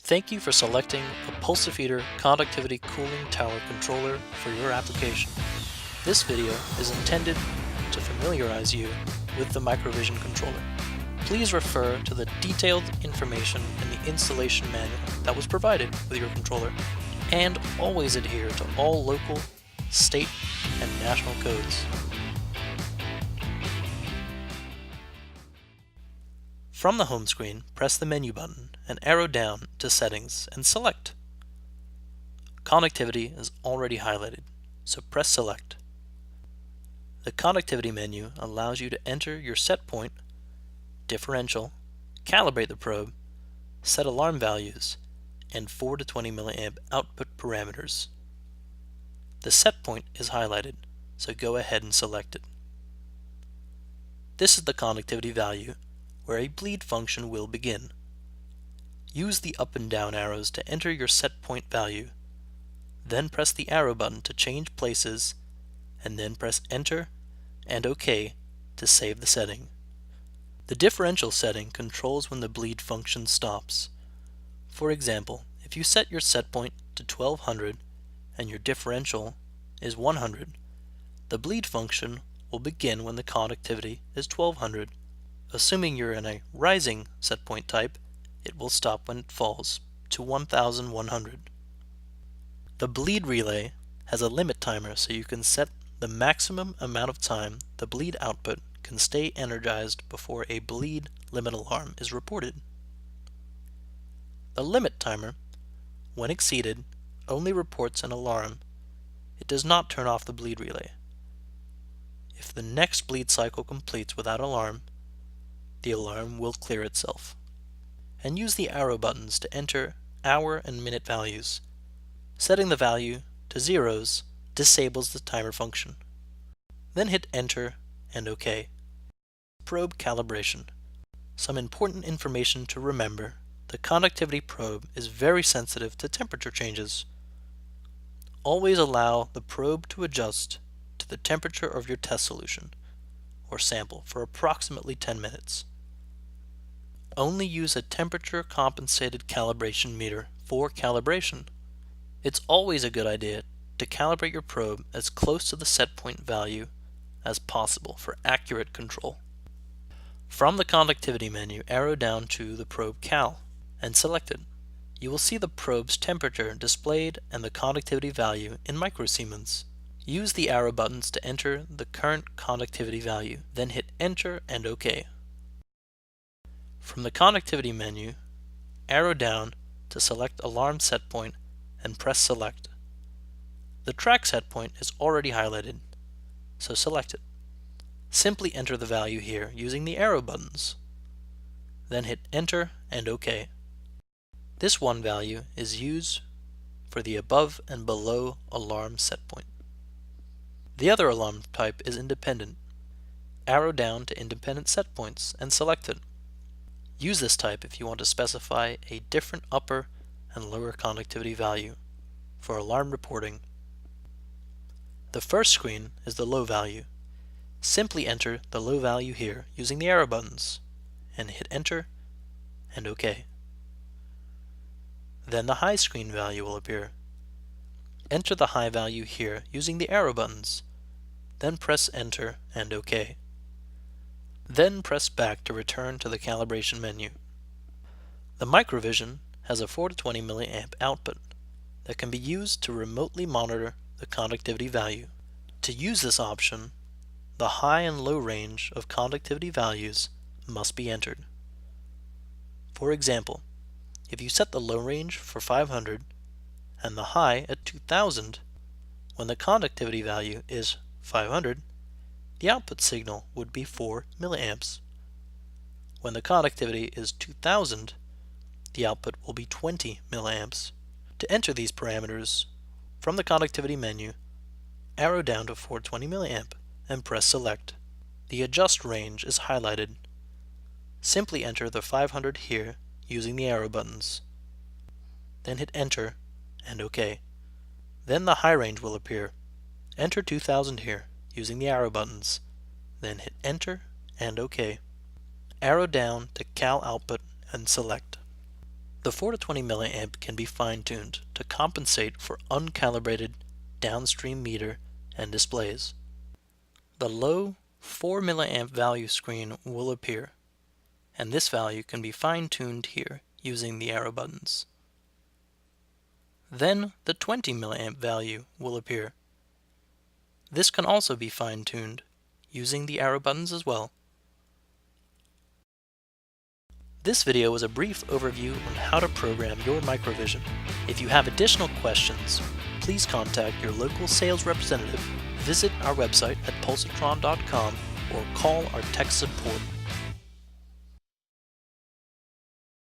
Thank you for selecting a Pulsafeeder Conductivity Cooling Tower Controller for your application. This video is intended to familiarize you with the MicroVision controller. Please refer to the detailed information in the installation manual that was provided with your controller, and always adhere to all local, state, and national codes. From the home screen, press the menu button and arrow down to Settings and select. Conductivity is already highlighted, so press Select. The Conductivity menu allows you to enter your set point, differential, calibrate the probe, set alarm values, and 4 to 20 mA output parameters. The set point is highlighted, so go ahead and select it. This is the conductivity value, where a bleed function will begin. Use the up and down arrows to enter your set point value, then press the arrow button to change places, and then press Enter and OK to save the setting. The differential setting controls when the bleed function stops. For example, if you set your set point to 1200 and your differential is 100, the bleed function will begin when the conductivity is 1200. Assuming you're in a rising set point type, it will stop when it falls to 1100. The bleed relay has a limit timer, so you can set the maximum amount of time the bleed output can stay energized before a bleed limit alarm is reported. The limit timer, when exceeded, only reports an alarm. It does not turn off the bleed relay. If the next bleed cycle completes without alarm, the alarm will clear itself. And use the arrow buttons to enter hour and minute values. Setting the value to zeros disables the timer function. Then hit Enter and OK. Probe calibration. Some important information to remember: the conductivity probe is very sensitive to temperature changes. Always allow the probe to adjust to the temperature of your test solution or sample for approximately 10 minutes. Only use a temperature compensated calibration meter for calibration. It's always a good idea to calibrate your probe as close to the set point value as possible for accurate control. From the conductivity menu, arrow down to the probe cal and select it. You will see the probe's temperature displayed and the conductivity value in microsiemens. Use the arrow buttons to enter the current conductivity value, then hit Enter and OK. From the conductivity menu, arrow down to select Alarm Set Point and press Select. The track set point is already highlighted, so select it. Simply enter the value here using the arrow buttons. Then hit Enter and OK. This one value is used for the above and below alarm set point. The other alarm type is independent. Arrow down to independent set points and select it. Use this type if you want to specify a different upper and lower conductivity value for alarm reporting. The first screen is the low value. Simply enter the low value here using the arrow buttons and hit Enter and OK. Then the high screen value will appear. Enter the high value here using the arrow buttons, then press Enter and OK. Then press back to return to the calibration menu. The MicroVision has a 4 to 20 mA output that can be used to remotely monitor the conductivity value. To use this option, the high and low range of conductivity values must be entered. For example, if you set the low range for 500 and the high at 2000, when the conductivity value is 500, the output signal would be 4 milliamps. When the conductivity is 2000, the output will be 20 milliamps. To enter these parameters, from the conductivity menu, arrow down to 420 milliamp and press Select. The Adjust range is highlighted. Simply enter the 500 here using the arrow buttons. Then hit Enter and OK. Then the high range will appear. Enter 2000 here using the arrow buttons, then hit Enter and OK. Arrow down to Cal Output and select. The 4 to 20 mA can be fine-tuned to compensate for uncalibrated downstream meter and displays. The low 4 mA value screen will appear, and this value can be fine-tuned here using the arrow buttons. Then the 20 mA value will appear. This can also be fine-tuned using the arrow buttons as well. This video was a brief overview on how to program your MicroVision. If you have additional questions, please contact your local sales representative, visit our website at pulsatron.com, or call our tech support